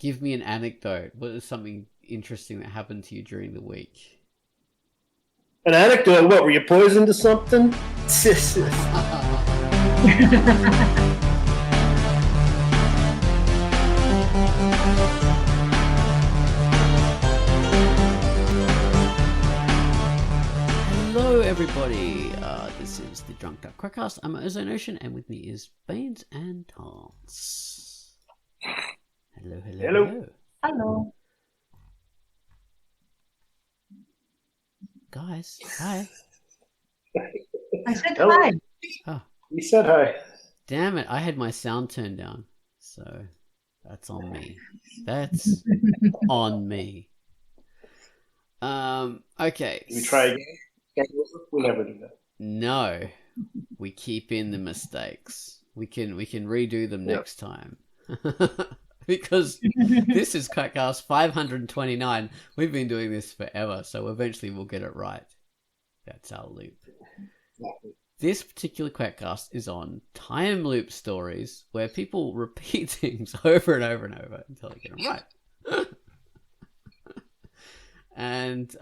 Give me an anecdote. What is something interesting that happened to you during the week? An anecdote? What, were you poisoned to something? Hello, everybody. This is the Drunk Duck QUACKCAST. I'm Ozone Ocean, and with me is Baines and Tantz. Hello, hello, Hello. hello. Hello. Guys, hi. I said Hello. hi. Oh, You said hi. damn it. I had my sound turned down. So, that's on me. That's on me. Okay. We try again? We never do that. No, we keep in the mistakes. We can redo them Yep. next time. Because this is QUACKCAST 529. We've been doing this forever, so eventually we'll get it right. That's our loop. Exactly. This particular QUACKCAST is on time loop stories where people repeat things over and over and over until they get them right. And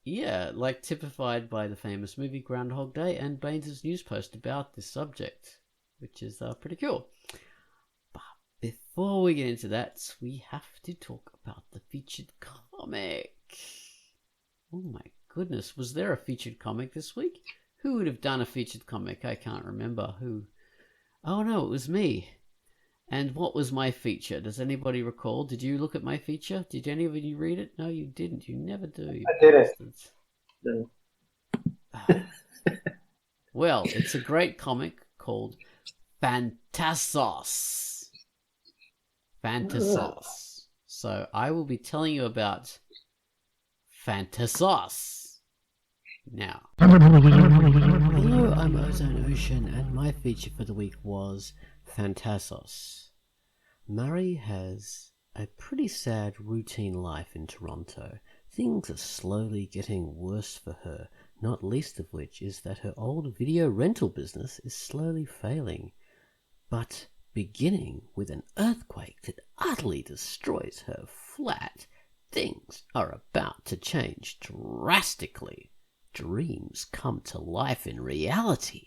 yeah, like typified by the famous movie Groundhog Day and Baines' news post about this subject, which is pretty cool. But before we get into that, we have to talk about the featured comic. Oh my goodness, was there a featured comic this week? Who would have done a featured comic? I can't remember who. Oh no, it was me. And what was my feature? Does anybody recall? Did you look at my feature? Did any of you read it? No, you didn't. You never do. You I didn't. bastards. No. Well, it's a great comic called Phantasos. Phantasos. So I will be telling you about Phantasos now. Hello, I'm Ozone Ocean, and my feature for the week was Phantasos. Murray has a pretty sad routine life in Toronto. Things are slowly getting worse for her, not least of which is that her old video rental business is slowly failing. But beginning with an earthquake that utterly destroys her flat, things are about to change drastically. Dreams come to life in reality.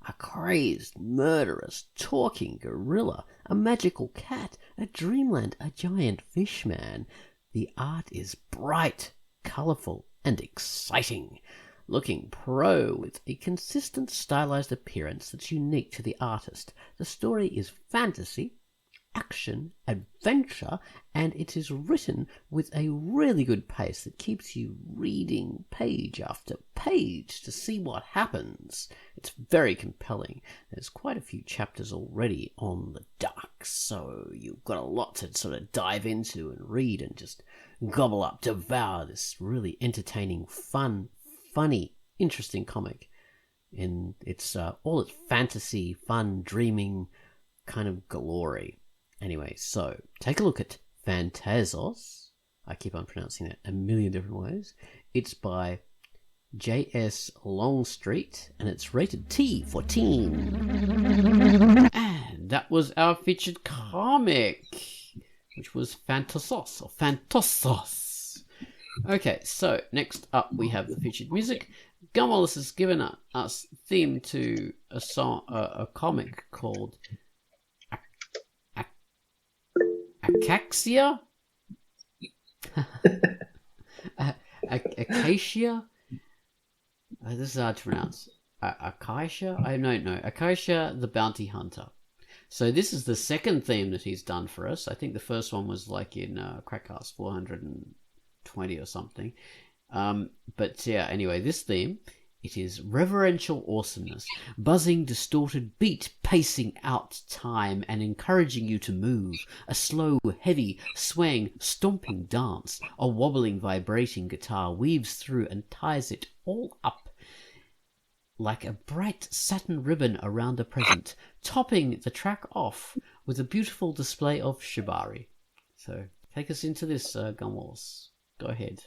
A crazed, murderous, talking gorilla, a magical cat, a dreamland, a giant fish man. The art is bright, colourful, and exciting, looking pro with a consistent stylized appearance that's unique to the artist. The story is fantasy, action, adventure, and it is written with a really good pace that keeps you reading page after page to see what happens. It's very compelling. There's quite a few chapters already on the dock, so you've got a lot to sort of dive into and read and just gobble up, devour this really entertaining, funny, interesting comic. And it's all its fantasy, fun, dreaming kind of glory. Anyway, so take a look at Phantasos. I keep on pronouncing that a million different ways. It's by J.S. Longstreet, and it's rated T for teen. And that was our featured comic, which was Phantasos, or Phantasos. Okay, so next up we have the featured music. Gunwallace has given us theme to a comic called Akacya? Akacya? This is hard to pronounce. Akacya? I don't know. Akacya the Bounty Hunter. So this is the second theme that he's done for us. I think the first one was like in QUACKCAST 420 or something. But yeah, anyway, this theme, it is reverential awesomeness, buzzing, distorted beat, pacing out time and encouraging you to move, a slow, heavy, swaying, stomping dance, a wobbling, vibrating guitar weaves through and ties it all up like a bright satin ribbon around the present, topping the track off with a beautiful display of shibari. So take us into this, Gunwallace. Go ahead.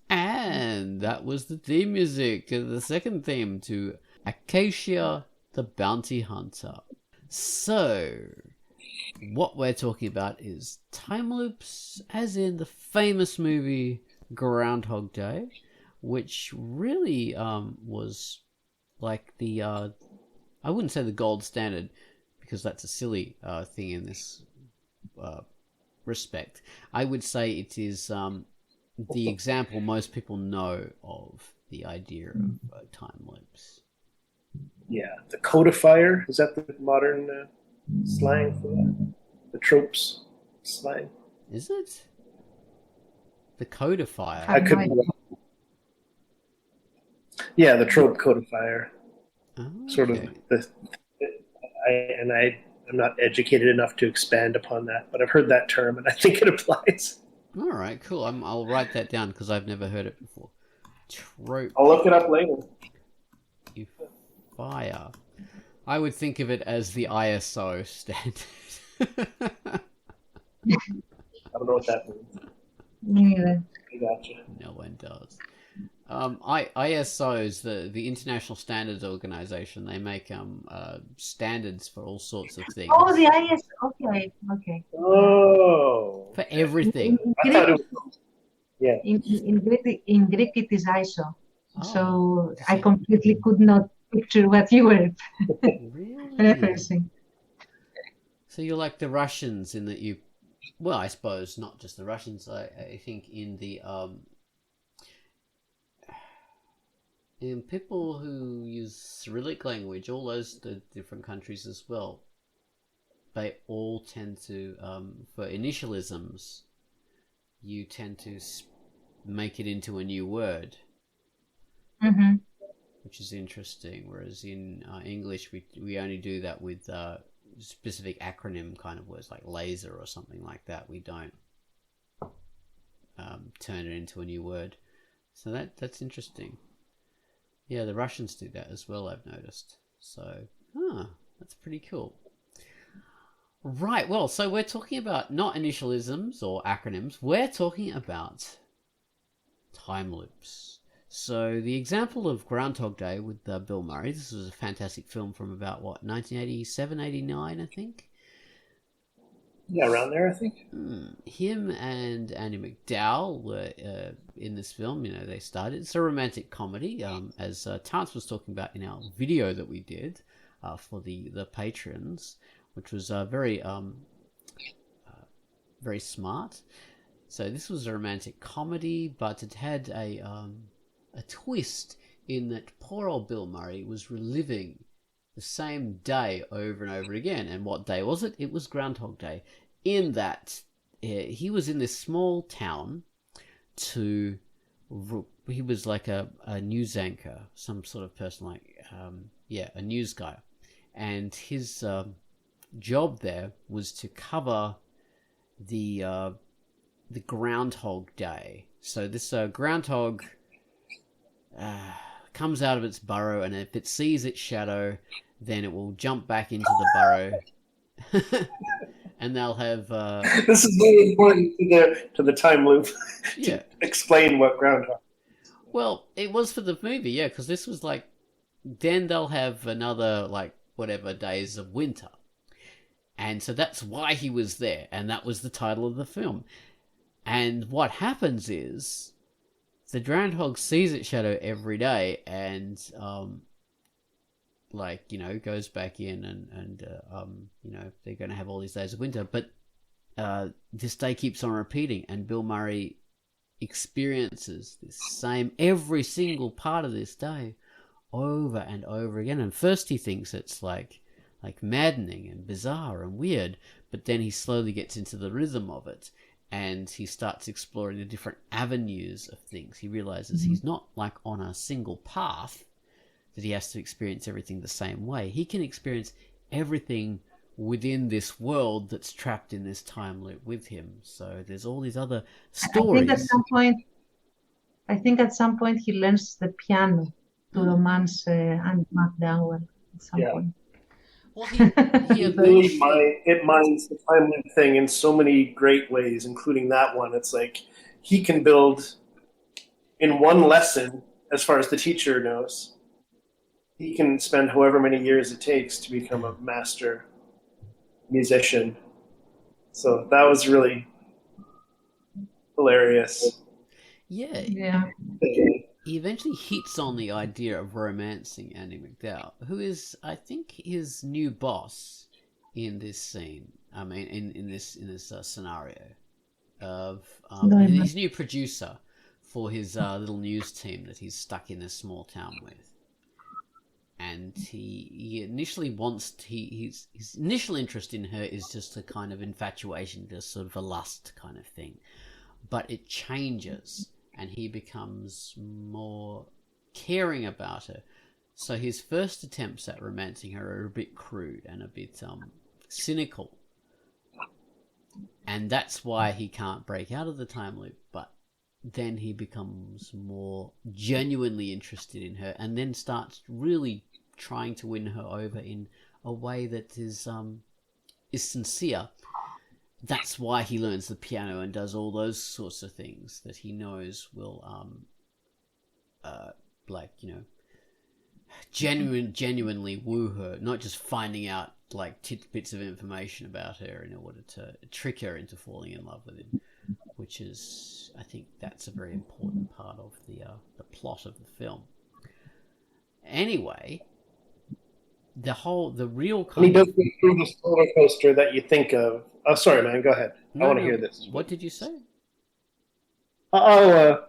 And that was the theme music, the second theme to Akacya the Bounty Hunter. So, what we're talking about is time loops, as in the famous movie Groundhog Day, which really was like the, I wouldn't say the gold standard, because that's a silly thing in this respect. I would say it is the example most people know of the idea of time loops. Yeah, the codifier, is that the modern slang for that? The tropes slang? Is it? The codifier? I could. Yeah, the trope codifier. Oh, Sort of I'm not educated enough to expand upon that, but I've heard that term and I think it applies. All right, cool. I'll write that down because I've never heard it before. Trope. I'll look it up later. Fire. I would think of it as the ISO standard. I don't know what that means. Me neither. I gotcha. No one does. ISO is the International Standards Organization. They make standards for all sorts of things. Oh, the IS. Okay, okay. Oh. For everything. I thought it was, yeah. In Greek it is ISO. Oh, So I completely could not picture what you were really? referencing. So you're like the Russians in that you, well, I suppose not just the Russians. I think in the in people who use Cyrillic language, all those the different countries as well, they all tend to, for initialisms, you tend to make it into a new word, Mm-hmm. which is interesting. Whereas in English, we only do that with specific acronym kind of words like laser or something like that. We don't turn it into a new word. So that's interesting. Yeah, the Russians do that as well, I've noticed. So, that's pretty cool. Right, well, so we're talking about not initialisms or acronyms. We're talking about time loops. So the example of Groundhog Day with Bill Murray, this was a fantastic film from about, 1987, 89, I think? Yeah, around there, I think. Him and Andy McDowell were in this film. You know, they started. It's a romantic comedy, as Tantz was talking about in our video that we did for the patrons, which was very smart. So this was a romantic comedy, but it had a twist in that poor old Bill Murray was reliving the same day over and over again. And what day was it? It was Groundhog Day. In that he was in this small town he was like a news anchor, some sort of person like, a news guy. And his job there was to cover the Groundhog Day. So this groundhog comes out of its burrow, and if it sees its shadow, then it will jump back into the burrow. And they'll have... This is very important to the time loop. Yeah. To explain what Groundhog. Well, it was for the movie, yeah, because this was like... Then they'll have another, whatever days of winter. And so that's why he was there, and that was the title of the film. And what happens is... The groundhog sees its shadow every day, and goes back in, and they're going to have all these days of winter. But this day keeps on repeating, and Bill Murray experiences this same every single part of this day over and over again. And first he thinks it's like maddening and bizarre and weird, but then he slowly gets into the rhythm of it. And he starts exploring the different avenues of things. He realizes he's not on a single path that he has to experience everything the same way. He can experience everything within this world that's trapped in this time loop with him. So there's all these other I stories. think at some point he learns the piano to romance Andy McDowell at some point. Well, he it mines the time loop thing in so many great ways, including that one. It's like he can build in one lesson, as far as the teacher knows, he can spend however many years it takes to become a master musician. So that was really hilarious. Yeah. He eventually hits on the idea of romancing Andy McDowell, who is, I think, his new boss in this scene. I mean, in this scenario of his new producer for his little news team that he's stuck in this small town with. And he initially his initial interest in her is just a kind of infatuation, just sort of a lust kind of thing. But it changes, and he becomes more caring about her. So his first attempts at romancing her are a bit crude and a bit cynical. And that's why he can't break out of the time loop. But then he becomes more genuinely interested in her, and then starts really trying to win her over in a way that is sincere. That's why he learns the piano and does all those sorts of things that he knows will genuinely woo her, not just finding out like tidbits of information about her in order to trick her into falling in love with him, which is, I think that's a very important part of the plot of the film. Anyway, the real kind he does go through the roller coaster that you think of. Oh, sorry, man. Go ahead. I want to hear this. What did you say? I'll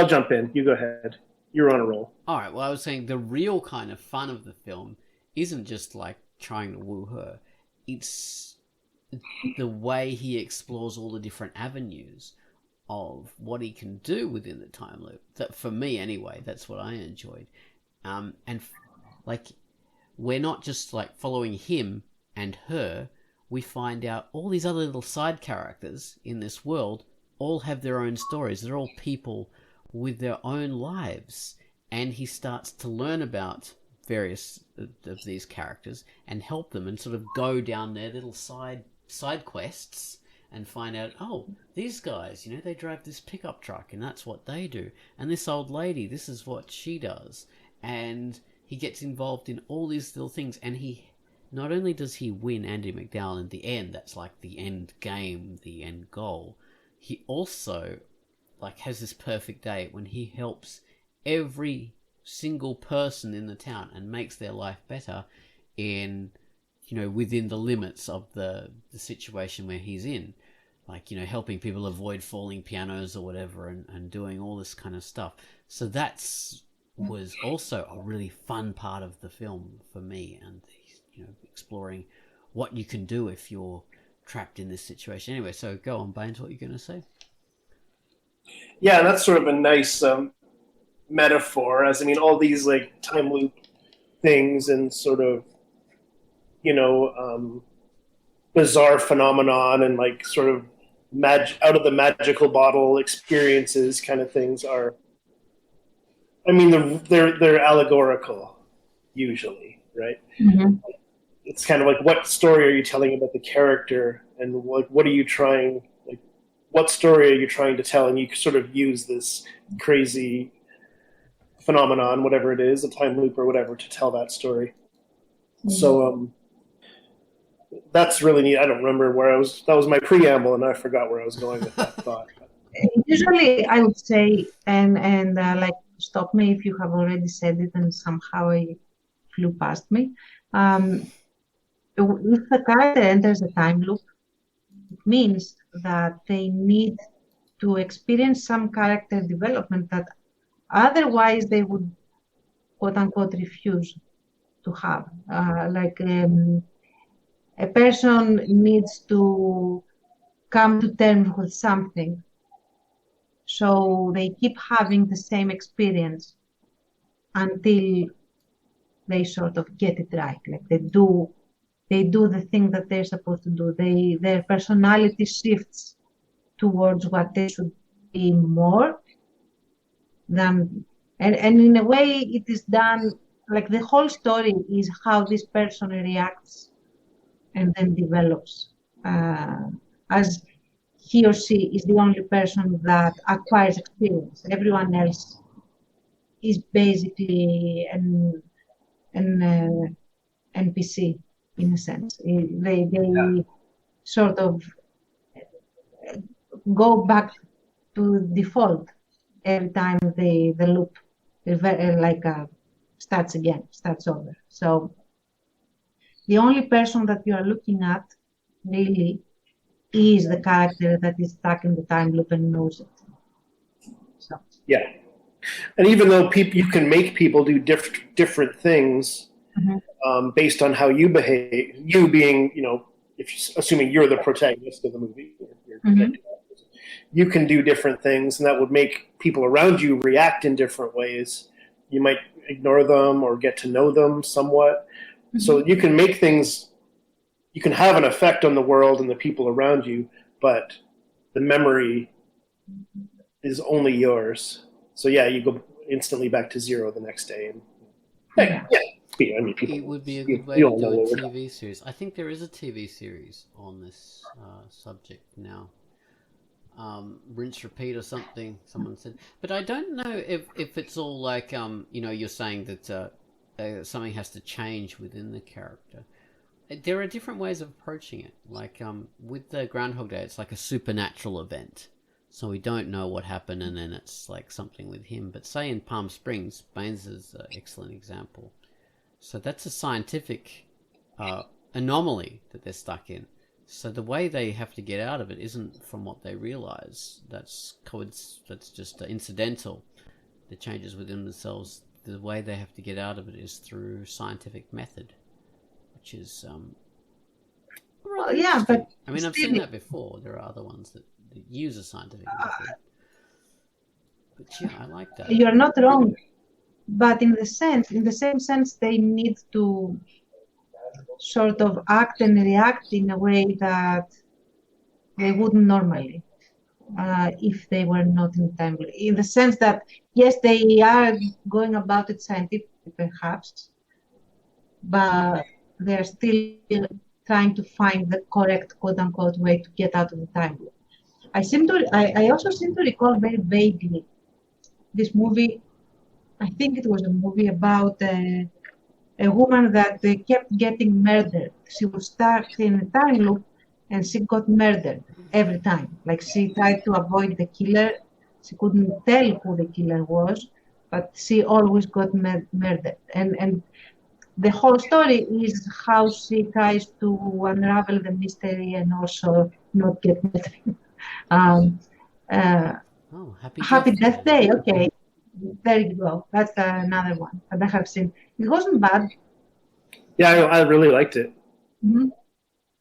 jump in. You go ahead. You're on a roll. All right. Well, I was saying the real kind of fun of the film isn't just like trying to woo her. It's the way he explores all the different avenues of what he can do within the time loop. That, for me anyway, that's what I enjoyed. We're not just like following him and her. We find out all these other little side characters in this world all have their own stories. They're all people with their own lives. And he starts to learn about various of these characters and help them and sort of go down their little side quests and find out, oh, these guys, they drive this pickup truck and that's what they do. And this old lady, this is what she does. And he gets involved in all these little things, and he not only does he win Andy McDowell in the end, that's like the end game, the end goal, he also like has this perfect day when he helps every single person in the town and makes their life better in, within the limits of the situation where he's in. Like, helping people avoid falling pianos or whatever and doing all this kind of stuff. So was also a really fun part of the film for me, and exploring what you can do if you're trapped in this situation. Anyway, so go on, Baines, what you're going to say? Yeah, that's sort of a nice metaphor, as all these like time loop things and sort of bizarre phenomenon and like sort of out of the magical bottle experiences kind of things are. They're allegorical, usually, right? Mm-hmm. It's kind of like, what story are you telling about the character, and what are you trying, like, what story are you trying to tell? And you sort of use this crazy phenomenon, whatever it is, a time loop or whatever, to tell that story. Mm-hmm. So that's really neat. I don't remember where I was. That was my preamble, and I forgot where I was going with that thought. Usually, I would say, and like, stop me if you have already said it and somehow it flew past me. If a character enters a time loop, it means that they need to experience some character development that otherwise they would, quote unquote, refuse to have. A person needs to come to terms with something. So they keep having the same experience until they sort of get it right. Like they they do the thing that they're supposed to do. Their personality shifts towards what they should be more than, and in a way it is done, like the whole story is how this person reacts and then develops, as he or she is the only person that acquires experience. Everyone else is basically an NPC in a sense. They sort of go back to default every time the loop starts over. So the only person that you are looking at really is the character that is stuck in the time loop and knows it. So. Yeah. And even though you can make people do different things based on how you behave, you being, assuming you're the protagonist of the movie, you can do different things, and that would make people around you react in different ways. You might ignore them or get to know them somewhat. So you can make things, you can have an effect on the world and the people around you, but the memory is only yours. So yeah, you go instantly back to zero the next day. And I mean, people, it would be a good way to do a TV series. I think there is a TV series on this subject now. Rinse, repeat, or something. Someone said, but I don't know if it's all like you're saying that something has to change within the character. There are different ways of approaching it. Like with the Groundhog Day, it's like a supernatural event. So we don't know what happened, and then it's like something with him. But say in Palm Springs, Baines is an excellent example. So that's a scientific anomaly that they're stuck in. So the way they have to get out of it isn't from what they realize. That's just incidental. The changes within themselves. The way they have to get out of it is through scientific method, which is but I mean, I've seen that before. There are other ones that use a scientific method. But yeah, I like that. You're not wrong, but in the same sense, they need to sort of act and react in a way that they wouldn't normally if they were not in time. In the sense that, yes, they are going about it scientifically, perhaps, but they're still trying to find the correct, quote-unquote, way to get out of the time loop. I also seem to recall very vaguely this movie. I think it was a movie about a woman that kept getting murdered. She was stuck in a time loop and she got murdered every time. Like, she tried to avoid the killer. She couldn't tell who the killer was, but she always got murdered. And the whole story is how she tries to unravel the mystery and also not get murdered. Happy Death Day. Okay, there you go. That's another one that I have seen. It wasn't bad. Yeah, I really liked it.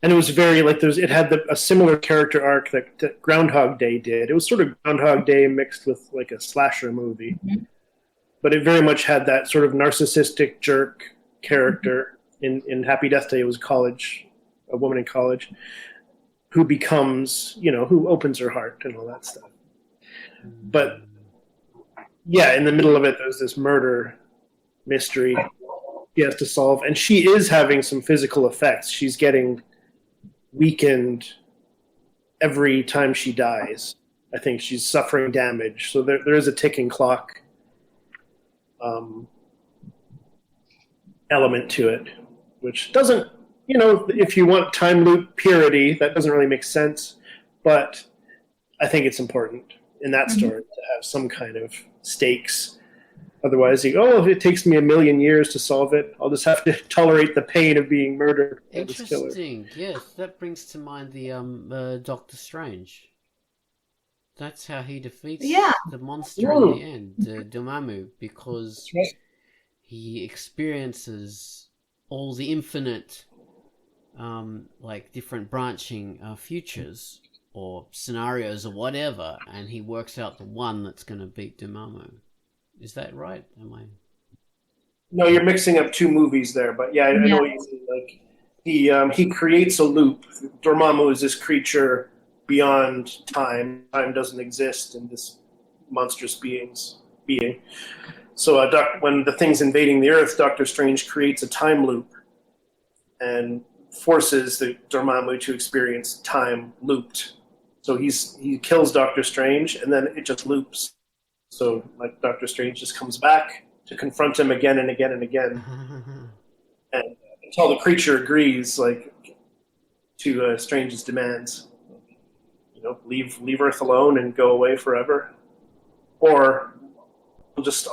And it was very it had a similar character arc that Groundhog Day did. It was sort of Groundhog Day mixed with like a slasher movie, but it very much had that sort of narcissistic jerk character. In Happy Death Day, it was a woman in college who becomes, who opens her heart and all that stuff. But yeah, in the middle of it, there's this murder mystery she has to solve, and she is having some physical effects. She's getting weakened every time she dies. I think she's suffering damage. So there is a ticking clock element to it, which doesn't, if you want time loop purity, that doesn't really make sense. But I think it's important in that story to have some kind of stakes. Otherwise, if it takes me 1,000,000 years to solve it, I'll just have to tolerate the pain of being murdered by this killer. Interesting. Yes, that brings to mind the Doctor Strange. That's how he defeats the monster in the end, Dormammu, because he experiences all the infinite, different branching futures or scenarios or whatever, and he works out the one that's going to beat Dormammu. Is that right? Am I? No, you're mixing up two movies there, but yeah, I know what you mean. he creates a loop. Dormammu is this creature beyond time. Time doesn't exist in this monstrous being. So when the thing's invading the Earth, Doctor Strange creates a time loop and forces the Dormammu to experience time looped. So he kills Doctor Strange, and then it just loops. So like Doctor Strange just comes back to confront him again and again and again, and until the creature agrees, like to Strange's demands. Leave Earth alone and go away forever, or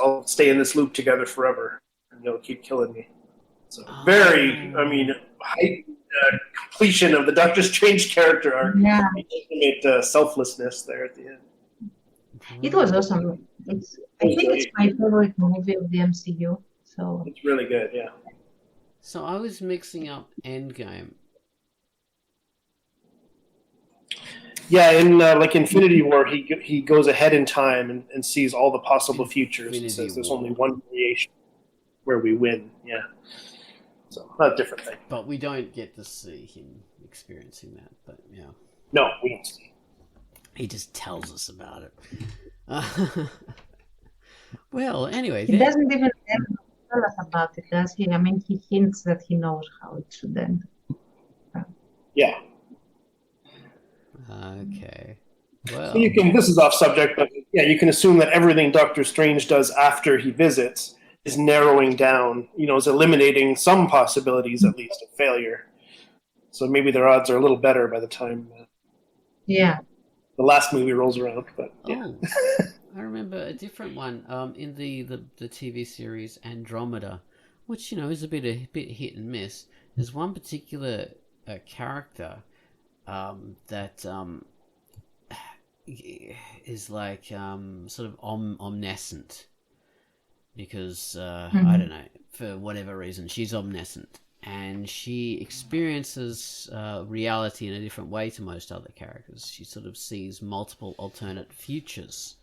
I'll stay in this loop together forever, and you'll keep killing me. So completion of the Doctor Strange character arc. Yeah. Ultimate selflessness there at the end. It was awesome. I think it's my favorite movie of the MCU. So it's really good, yeah. So I was mixing up Endgame. Yeah, in like Infinity War, he goes ahead in time and sees all the possible futures. He says there's only one variation where we win. Yeah, so not a different thing. But we don't get to see him experiencing that. But yeah, no, we don't see. He just tells us about it. Well, anyway, he doesn't even tell us about it, does he? I mean, he hints that he knows how it should end. Yeah. Okay. Well, this is off subject, but yeah, you can assume that everything Doctor Strange does after he visits is narrowing down, is eliminating some possibilities at least of failure. So maybe their odds are a little better by the time the last movie rolls around. But yeah. Oh, I remember a different one in the TV series Andromeda, which is a bit hit and miss. There's one particular character that is like sort of omniscient because I don't know, for whatever reason she's omniscient and she experiences reality in a different way to most other characters. She sort of sees multiple alternate futures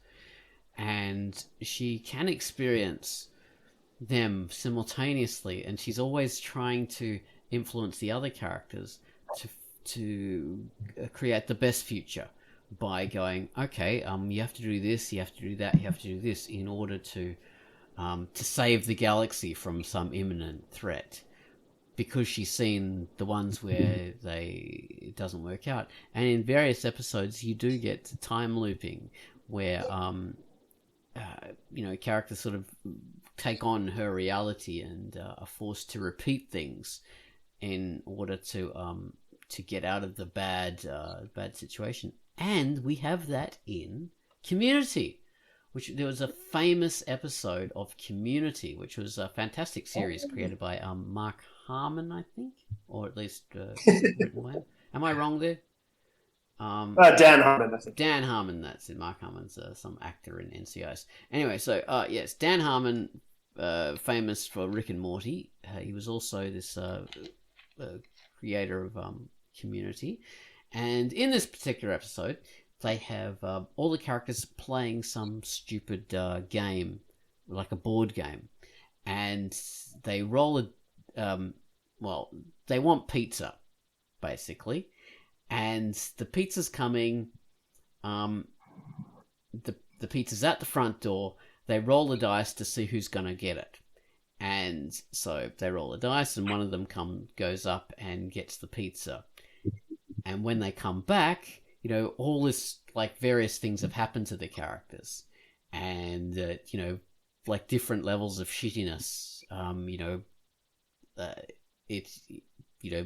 and she can experience them simultaneously, and she's always trying to influence the other characters to create the best future by going, okay, you have to do this, you have to do that, you have to do this in order to save the galaxy from some imminent threat, because she's seen the ones where it doesn't work out. And in various episodes you do get time looping where characters sort of take on her reality and are forced to repeat things in order to get out of the bad situation. And we have that in Community, which there was a famous episode of Community, which was a fantastic series created by Mark Harmon, I think, or at least written by him. Am I wrong there? Dan Harmon, I think. Dan Harmon, that's it. Mark Harmon's some actor in NCIS. Anyway, so yes, Dan Harmon, famous for Rick and Morty. He was also this creator of Community, and in this particular episode they have all the characters playing some stupid game, like a board game, and they roll they want pizza basically, and the pizza's coming, the pizza's at the front door. They roll the dice to see who's gonna get it. And so they roll the dice, and one of them goes up and gets the pizza. And when they come back, all this, like, various things have happened to the characters, and like different levels of shittiness. It's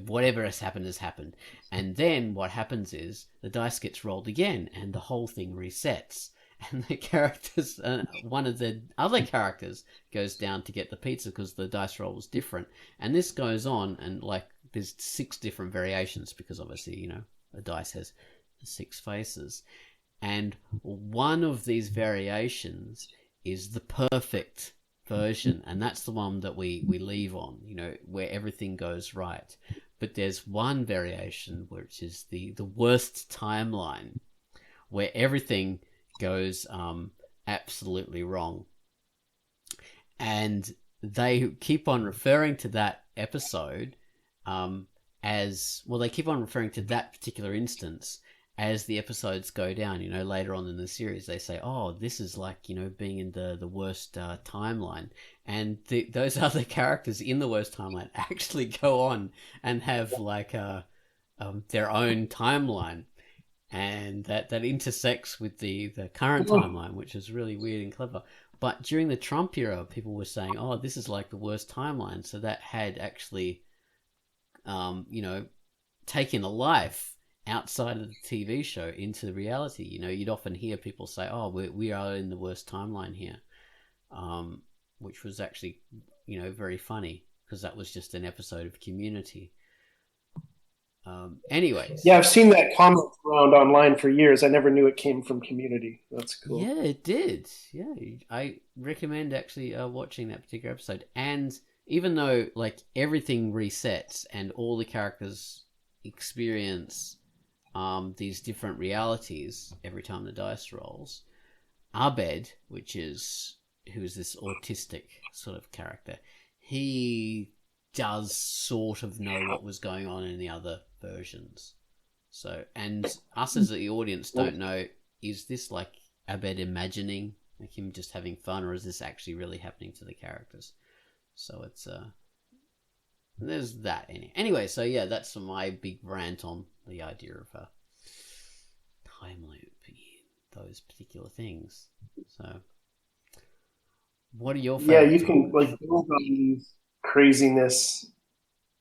whatever has happened, and then what happens is the dice gets rolled again, and the whole thing resets. And the characters, one of the other characters goes down to get the pizza because the dice roll was different. And this goes on, and like there's 6 different variations because obviously, a dice has 6 faces. And one of these variations is the perfect version, and that's the one that we leave on, where everything goes right. But there's one variation which is the worst timeline, where everything goes absolutely wrong, and they keep on referring to that episode as well. They keep on referring to that particular instance as the episodes go down. Later on in the series, they say, "Oh, this is like being in the worst timeline," and those other characters in the worst timeline actually go on and have like their own timeline, and that intersects with the current timeline, which is really weird and clever. But during the Trump era, people were saying, "Oh, this is like the worst timeline," so that had actually, taken a life outside of the TV show into reality. You'd often hear people say, "Oh, we are in the worst timeline here," which was actually, very funny because that was just an episode of Community. Anyways. Yeah, I've seen that comment around online for years. I never knew it came from Community. That's cool. Yeah, it did. Yeah, I recommend actually watching that particular episode. And even though like everything resets and all the characters experience these different realities every time the dice rolls, Abed, who's this autistic sort of character, he does sort of know what was going on in the other versions. So, and us as the audience don't know, is this like Abed imagining, like him just having fun, or is this actually really happening to the characters? So it's there's that in it. Anyway, so yeah, that's my big rant on the idea of a time loop in those particular things. So what are your favorites? Yeah, you can like build on these craziness.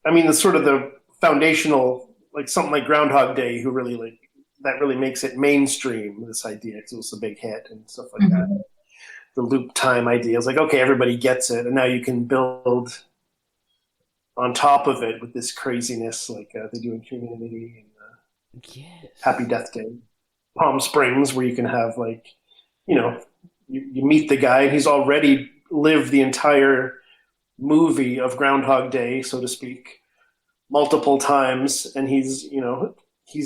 I mean, the sort of the foundational, like something like Groundhog Day, who really like that really makes it mainstream. This idea, because it was a big hit and stuff like that. The loop time idea is like, okay, everybody gets it, and now you can build on top of it with this craziness, like they do in Community and Happy Death Day, Palm Springs, where you can have like, you meet the guy and he's already lived the entire movie of Groundhog Day, so to speak, multiple times, and he's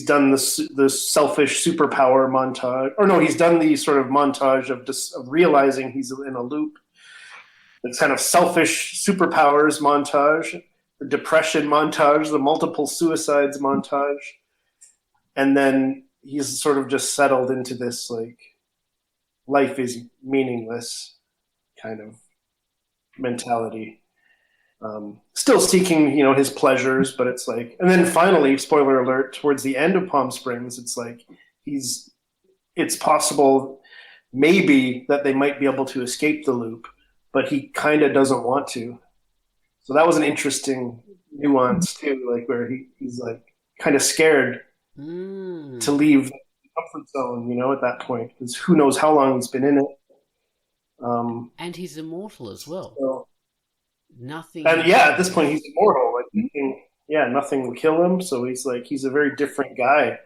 done the selfish superpower montage, or no, he's done the sort of montage of realizing he's in a loop. It's kind of selfish superpowers montage, the depression montage, the multiple suicides montage, and then he's sort of just settled into this like life is meaningless kind of mentality. Still seeking, his pleasures, but it's like, and then finally, spoiler alert, towards the end of Palm Springs, it's like it's possible maybe that they might be able to escape the loop, but he kind of doesn't want to. So that was an interesting nuance too, like where he's like kind of scared to leave the comfort zone, at that point, because who knows how long he's been in it. And he's immortal as well. So, nothing. And yeah, at this point he's immortal. Like nothing will kill him. So he's a very different guy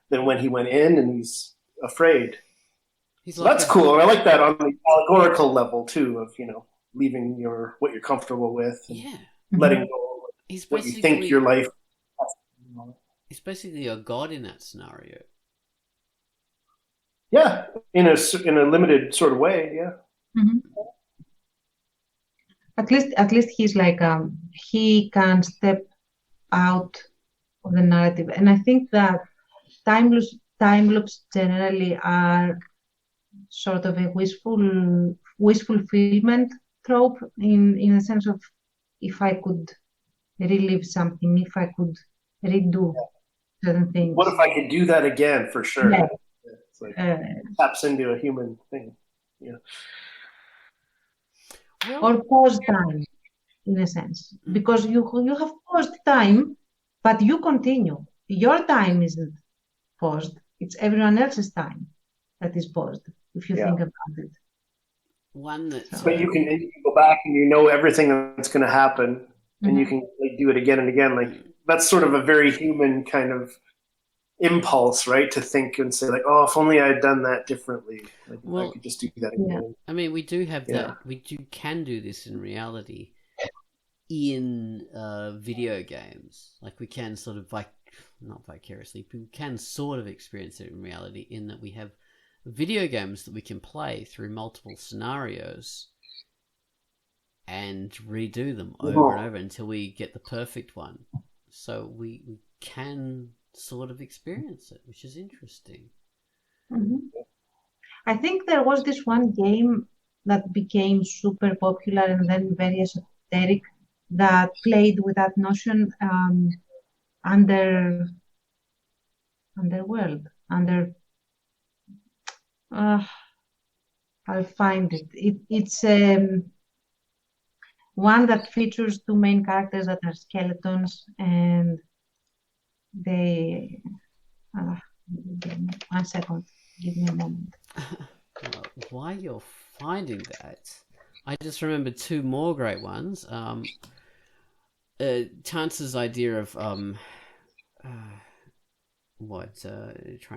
than when he went in, and he's afraid. So that's cool. And I like that on the allegorical level too, of leaving what you're comfortable with, and letting go of what you think your life. He's basically a god in that scenario. Yeah, in a limited sort of way. Yeah. Mm-hmm. At least he's like he can step out of the narrative, and I think that time loops generally are sort of a wish fulfillment trope in the sense of, if I could relive something, if I could redo certain things. What if I could do that again? For sure. Yeah. It's like taps into a human thing. Yeah. Or pause time, in a sense, because you have paused time, but you continue. Your time isn't paused; it's everyone else's time that is paused. If you think about it. But you can go back and everything that's going to happen, and you can do it again and again. Like that's sort of a very human kind of impulse, right? To think and say like, "Oh, if only I had done that differently. Like, I could just do that again." Yeah. I mean, we do have that. We can do this in reality in video games. Like we can sort of not vicariously, but we can sort of experience it in reality in that we have video games that we can play through multiple scenarios and redo them over and over until we get the perfect one. so we can sort of experience it, which is interesting. I think there was this one game that became super popular and then very esoteric that played with that notion, underworld. I'll find it. It's one that features two main characters that are skeletons, and they. 1 second. Give me a moment. While you're finding that, I just remembered two more great ones. Tantz's idea of trying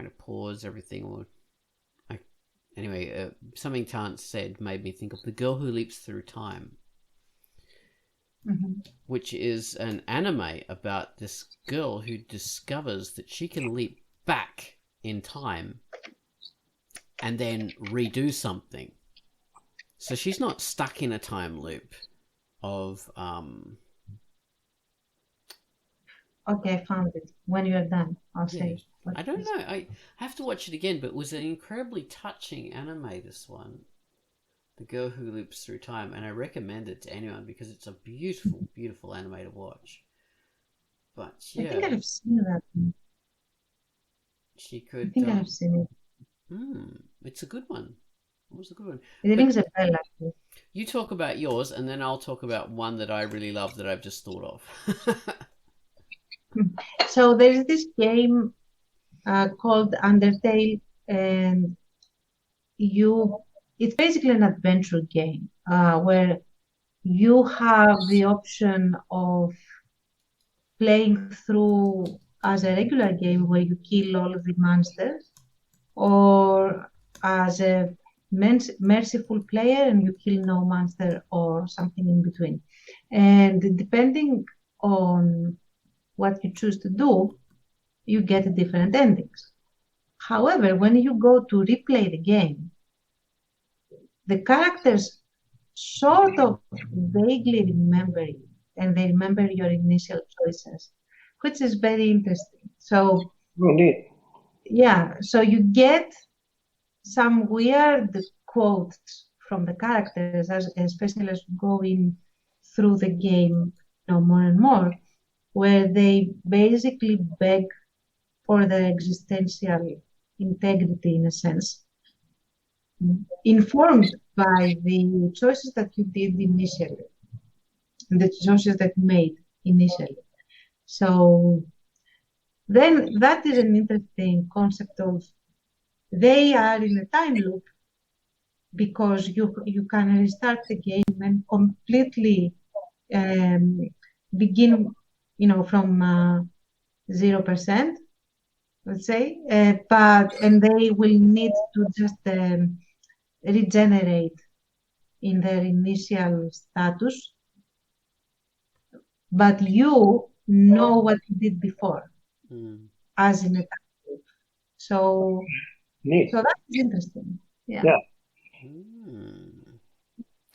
to pause everything, or anyway, something Tantz said made me think of The Girl Who Leaps Through Time, which is an anime about this girl who discovers that she can leap back in time and then redo something. So she's not stuck in a time loop of Okay, I found it. When you're done, I'll say. I don't know. I have to watch it again, but it was an incredibly touching anime, this one. The Girl Who Leaps Through Time, and I recommend it to anyone because it's a beautiful, beautiful anime to watch. But yeah, I think I've seen that. She could. I think I've seen it. It's a good one. It was a good one. It rings a bell, actually. You talk about yours, and then I'll talk about one that I really love that I've just thought of. So there's this game called Undertale, and it's basically an adventure game where you have the option of playing through as a regular game where you kill all of the monsters, or as a merciful player and you kill no monster or something in between. And depending on what you choose to do, you get different endings. However, when you go to replay the game, the characters sort of vaguely remember you, and they remember your initial choices, which is very interesting. So, neat. Yeah, so you get some weird quotes from the characters, especially as you go in through the game, more and more, where they basically beg for their existential integrity, in a sense, informed by the choices that you did initially, the choices that you made initially. So then that is an interesting concept of they are in a time loop because you can restart the game and completely begin, from 0%, let's say, and they will need to just regenerate in their initial status, but you know what you did before, as in a time loop. So, neat. So that is interesting. Yeah.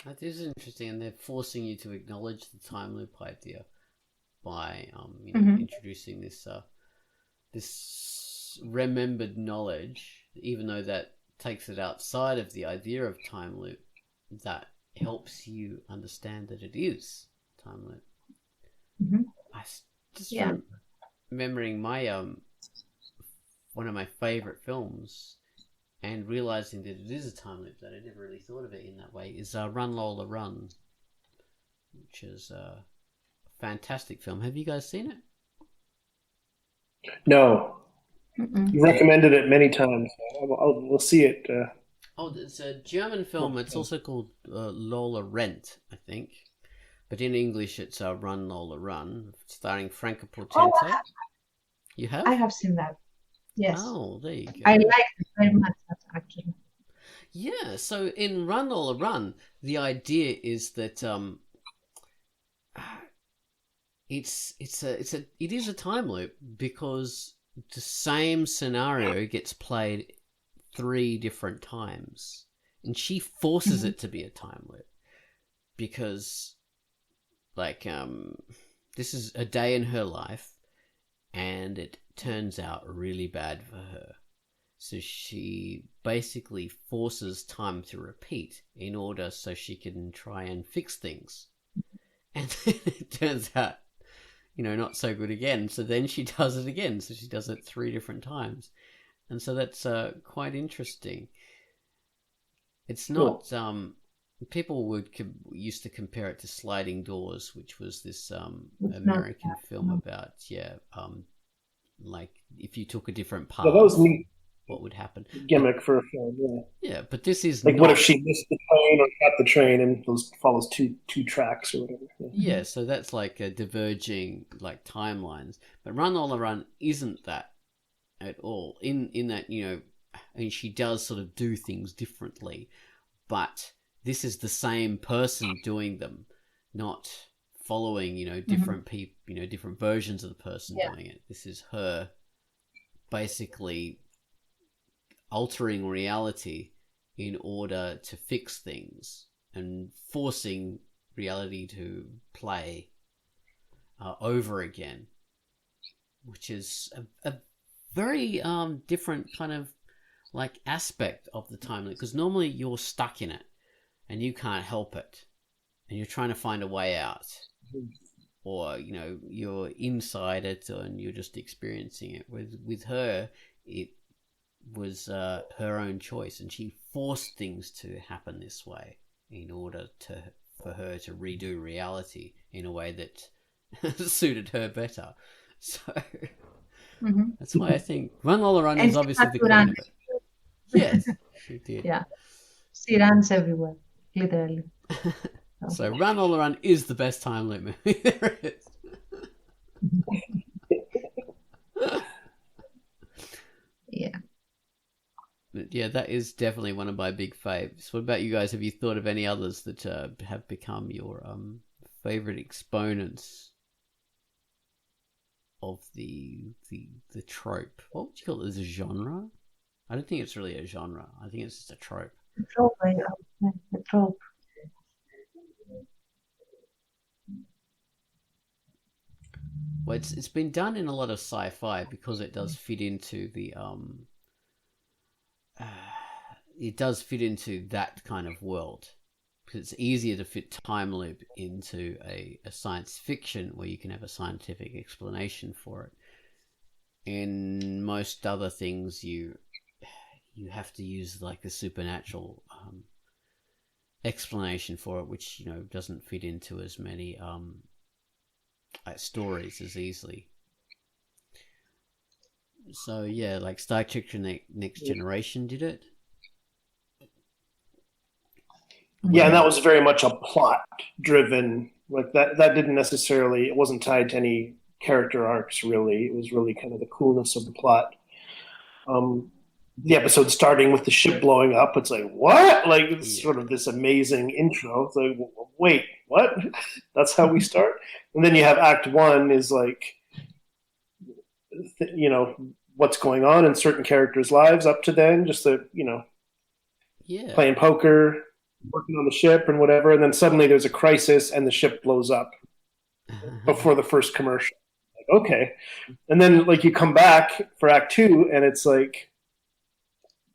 That is interesting, and they're forcing you to acknowledge the time loop idea by introducing this this remembered knowledge, even though that takes it outside of the idea of time loop, that helps you understand that it is time loop. I just remembering my one of my favorite films, and realizing that it is a time loop, that I never really thought of it in that way, is Run Lola Run, which is a fantastic film. Have you guys seen it? No. You recommended it many times. We'll see it. It's a German film. It's also called Lola Rent, I think. But in English, it's Run Lola Run, starring Franca Potente. You have? I have seen that. Yes. Oh, there you go. I like it very much, actually. Yeah, so in Run Lola Run, the idea is that it is a time loop because the same scenario gets played 3 different times, and she forces it to be a time loop because, this is a day in her life, and it turns out really bad for her. So she basically forces time to repeat in order so she can try and fix things. And then it turns out, not so good again. So then she does it again. So she does it 3 different times. And so that's quite interesting. It's not... people used to compare it to Sliding Doors, which was this American film about, like if you took a different path... Yeah, that was neat. What would happen? Gimmick for a film, yeah. Yeah, but this is like, what if she missed the train or got the train and follows two tracks or whatever? Yeah, so that's like a diverging like timelines. But Run Lola Run isn't that at all. In that, and she does sort of do things differently, but this is the same person doing them, not following, different people, different versions of the person doing it. This is her basically altering reality in order to fix things and forcing reality to play over again, which is a very different kind of like aspect of the timeline, because normally you're stuck in it and you can't help it and you're trying to find a way out, or you're inside it and you're just experiencing it. With her, it was her own choice, and she forced things to happen this way in order for her to redo reality in a way that suited her better. So that's why I think Run Lola Run is obviously the queen of it. Yes, she did. Yeah, she runs everywhere, literally. So Run Lola Run is the best time loop movie there is. Yeah. But yeah, that is definitely one of my big faves. What about you guys? Have you thought of any others that have become your favorite exponents of the trope? What would you call it? As a genre? I don't think it's really a genre. I think it's just a trope. The trope, the trope. Well, it's been done in a lot of sci-fi because it does fit into the it does fit into that kind of world, because it's easier to fit time loop into a science fiction where you can have a scientific explanation for it. In most other things, you have to use like a supernatural explanation for it, which doesn't fit into as many stories as easily. So yeah, like Star Trek Next Generation did it. Yeah, and that was very much a plot driven. Like that didn't necessarily, it wasn't tied to any character arcs really. It was really kind of the coolness of the plot. The episode starting with the ship blowing up, it's like, what? Like, it's sort of this amazing intro. It's like, wait, what? That's how we start? And then you have Act 1 is like, what's going on in certain characters' lives up to then, just playing poker, working on the ship and whatever, and then suddenly there's a crisis and the ship blows up before the first commercial. Like, okay. And then like you come back for Act 2 and it's like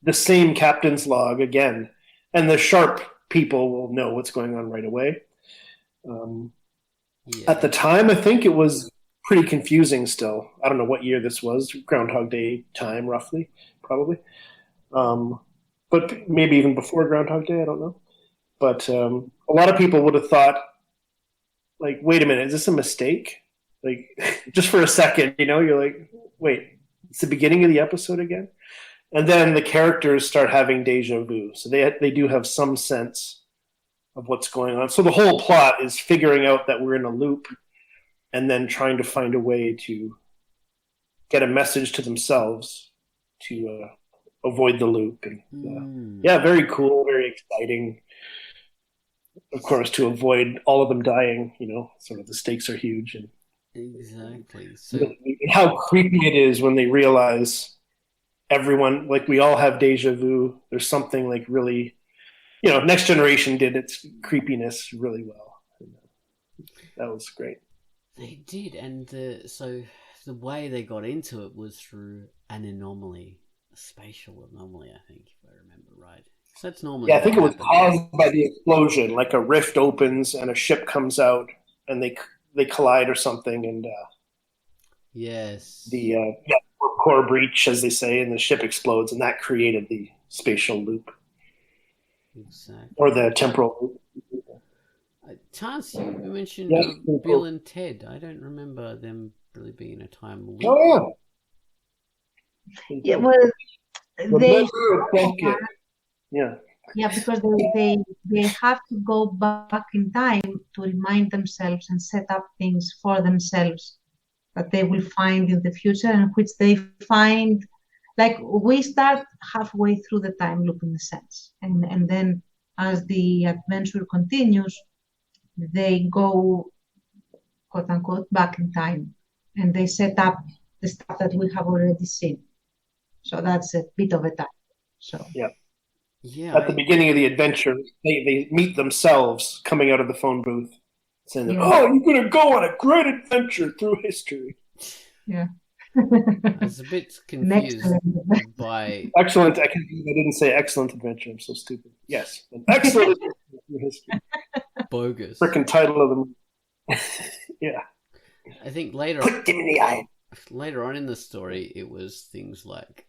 the same captain's log again, and the sharp people will know what's going on right away. At the time, I think it was pretty confusing still. I don't know what year this was, Groundhog Day time, roughly, probably. But maybe even before Groundhog Day, I don't know. But a lot of people would have thought, like, wait a minute, is this a mistake? Like, just for a second, you're like, wait, it's the beginning of the episode again? And then the characters start having deja vu. So they do have some sense of what's going on. So the whole plot is figuring out that we're in a loop and then trying to find a way to get a message to themselves to avoid the loop. And yeah, very cool, very exciting. Of course, to avoid all of them dying, sort of the stakes are huge. And exactly. So how creepy it is when they realize everyone, like, we all have deja vu. There's something like really, Next Generation did its creepiness really well. That was great. They did, and so the way they got into it was through an anomaly, a spatial anomaly, I think, if I remember right. So that's normally Yeah, I think it was happens. caused by the explosion. Like a rift opens and a ship comes out, and they collide or something, and Yes. the core breach, as they say, and the ship explodes, and that created the spatial loop Exactly. or the temporal loop. Tantz, you mentioned Yes, Bill and Ted. I don't remember them really being in a time loop. Oh yeah. Yeah, well, they Remember a bucket. Yeah. yeah, because they have to go back in time to remind themselves and set up things for themselves that they will find in the future, and which they find, like we start halfway through the time loop in a sense, and then as the adventure continues, they go quote unquote back in time, and they set up the stuff that we have already seen. So that's a bit of a time. So Yeah. Yeah. At the beginning of the adventure, they meet themselves coming out of the phone booth, saying, Yeah. "Oh, you're going to go on a great adventure through history." yeah. I was a bit confused Excellent. by Excellent. I didn't say excellent adventure. I'm so stupid. Yes, an excellent adventure through history. bogus. Freaking title of the movie. Yeah. I think later Click him in the eye. later on in the story, it was things like,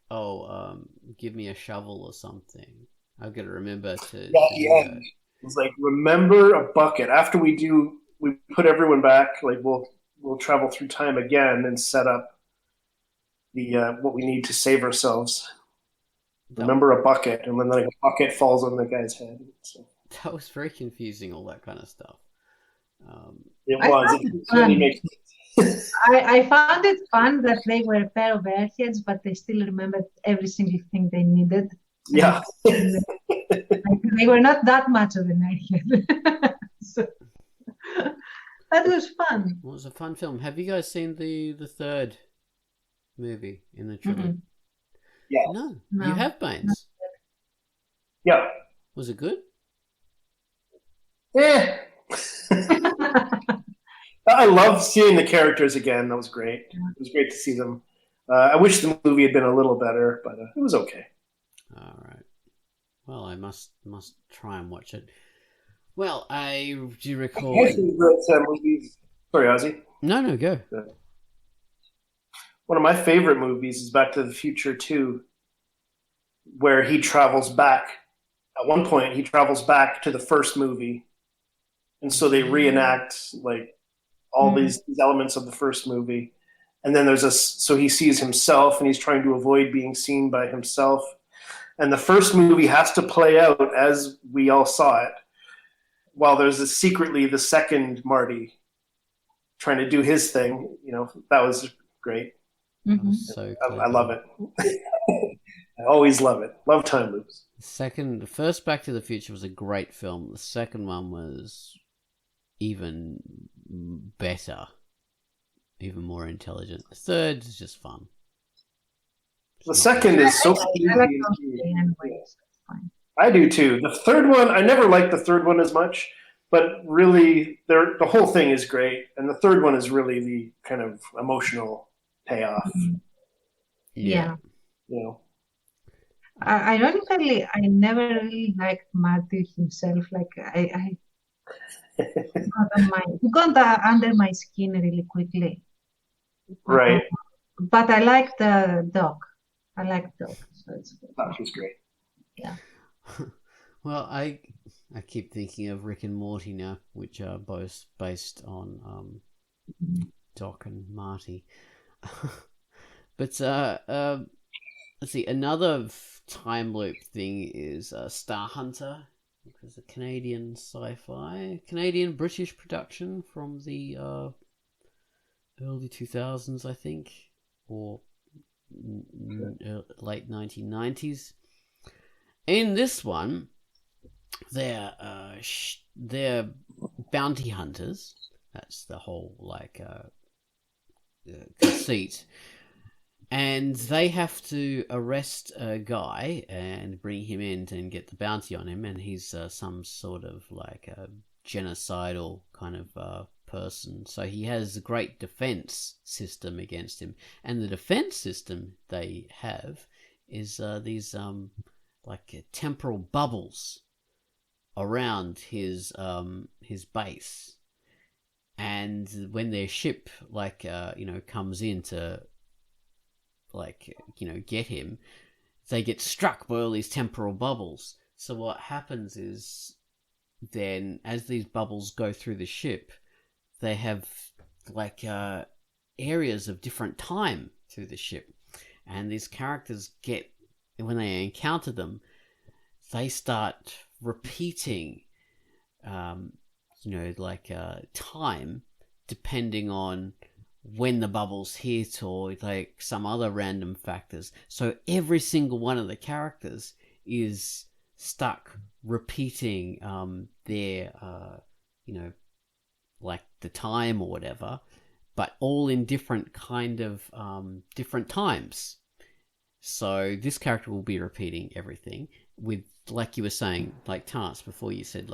give me a shovel or something. I've got to remember to. Yeah. It's like, remember a bucket. After we put everyone back. Like we'll travel through time again and set up the what we need to save ourselves. Remember a bucket, and then like a bucket falls on the guy's head. So. That was very confusing. All that kind of stuff. It was. It really makes sense. I found it fun that they were a pair of airheads, but they still remembered every single thing they needed. Yeah. They were not that much of an airhead. So, that was fun. Well, it was a fun film. Have you guys seen the third movie in the trilogy? Mm-mm. Yeah. No. No. You have, Baines. Yeah. Was it good? Yeah. I love seeing the characters again. That was great. It was great to see them. I wish the movie had been a little better, but it was okay. All right. Well, I must try and watch it. Well, I do recall. My favorite movies. Sorry, Ozzy. No, go. One of my favorite movies is Back to the Future 2, where he travels back. At one point, he travels back to the first movie, and so they reenact like all these elements of the first movie. And then so he sees himself, and he's trying to avoid being seen by himself. And the first movie has to play out as we all saw it, while there's secretly the second Marty trying to do his thing. That was great. Mm-hmm. So I love it. I always love it. Love time loops. The first Back to the Future was a great film. The second one was even better, even more intelligent. The third is just fun. The second is so easy. I like those anyways. I do too. The third one, I never liked the third one as much, but really, the whole thing is great, and the third one is really the kind of emotional payoff. Yeah. Yeah. I never really liked Marty himself. Like he got under my skin really quickly. Right. But I like the dog. So it's good. That was great. Yeah. Well, I keep thinking of Rick and Morty now, which are both based on Doc and Marty. But let's see, another time loop thing is Star Hunter, which was a Canadian sci-fi, Canadian-British production from the early 2000s, I think, or late 1990s. In this one, they're bounty hunters. That's the whole conceit. And they have to arrest a guy and bring him in and get the bounty on him. And he's some sort of a genocidal kind of person, so he has a great defense system against him. And the defense system they have is these temporal bubbles around his base. And when their ship comes in to get him, they get struck by all these temporal bubbles. So what happens is, then as these bubbles go through the ship, they have areas of different time through the ship, and these characters get, when they encounter them, they start repeating time depending on when the bubbles hit or some other random factors. So every single one of the characters is stuck repeating their the time or whatever, but all in different kind of different times. So this character will be repeating everything with, like you were saying, like Tantz before, you said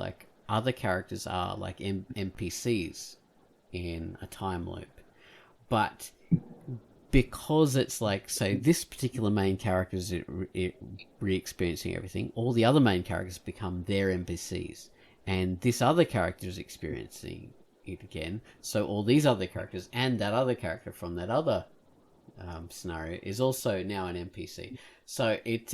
other characters are like NPCs in a time loop. But because it's say this particular main character is re-experiencing everything, all the other main characters become their NPCs, and this other character is experiencing it again. So all these other characters and that other character from that other scenario is also now an NPC. So it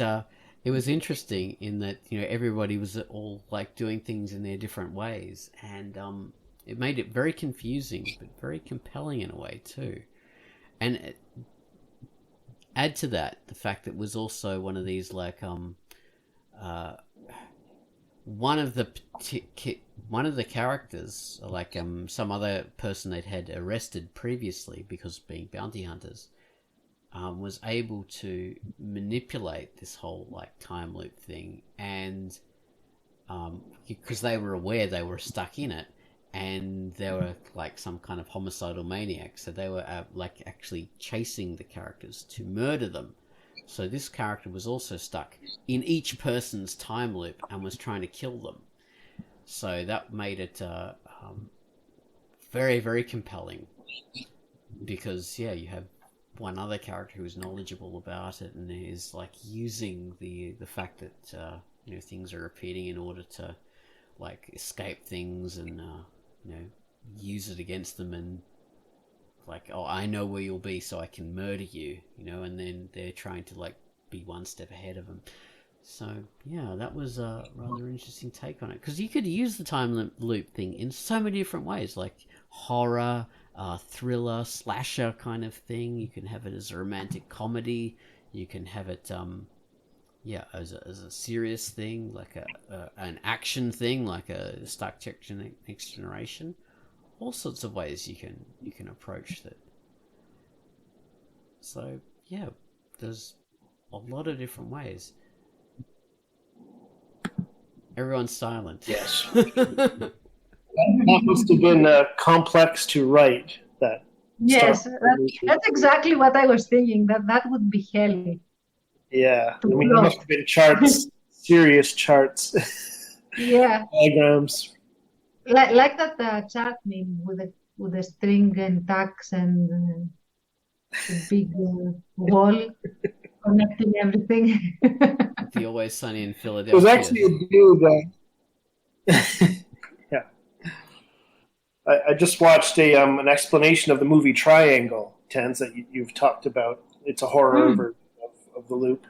was interesting in that everybody was all doing things in their different ways, and it made it very confusing but very compelling in a way too. And add to that the fact that it was also one of these one of the characters, some other person they'd had arrested previously because of being bounty hunters, was able to manipulate this whole time loop thing, and because they were aware they were stuck in it, and they were some kind of homicidal maniac, so they were actually chasing the characters to murder them. So this character was also stuck in each person's time loop and was trying to kill them. So that made it very, very compelling, because you have one other character who is knowledgeable about it and is using the fact that things are repeating in order to escape things and use it against them, and I know where you'll be so I can murder you, and then they're trying to be one step ahead of them. So yeah, that was a rather interesting take on it, because you could use the time loop thing in so many different ways, like horror, thriller, slasher kind of thing. You can have it as a romantic comedy. You can have it as a serious thing, an action thing, like a Star Trek Next Generation. All sorts of ways you can approach that. So yeah, there's a lot of different ways. Everyone's silent. Yes. That must have been complex to write. That. Yes, that's exactly what I was thinking. That would be hell. Yeah, there must have been charts, serious charts. Yeah. Diagrams. Like that chart meme with the string and tacks and the big wall connecting everything. The Always Sunny in Philadelphia. It was actually a dude. Yeah. I just watched an explanation of the movie Triangle, Tantz, that you've talked about. It's a horror version of the loop.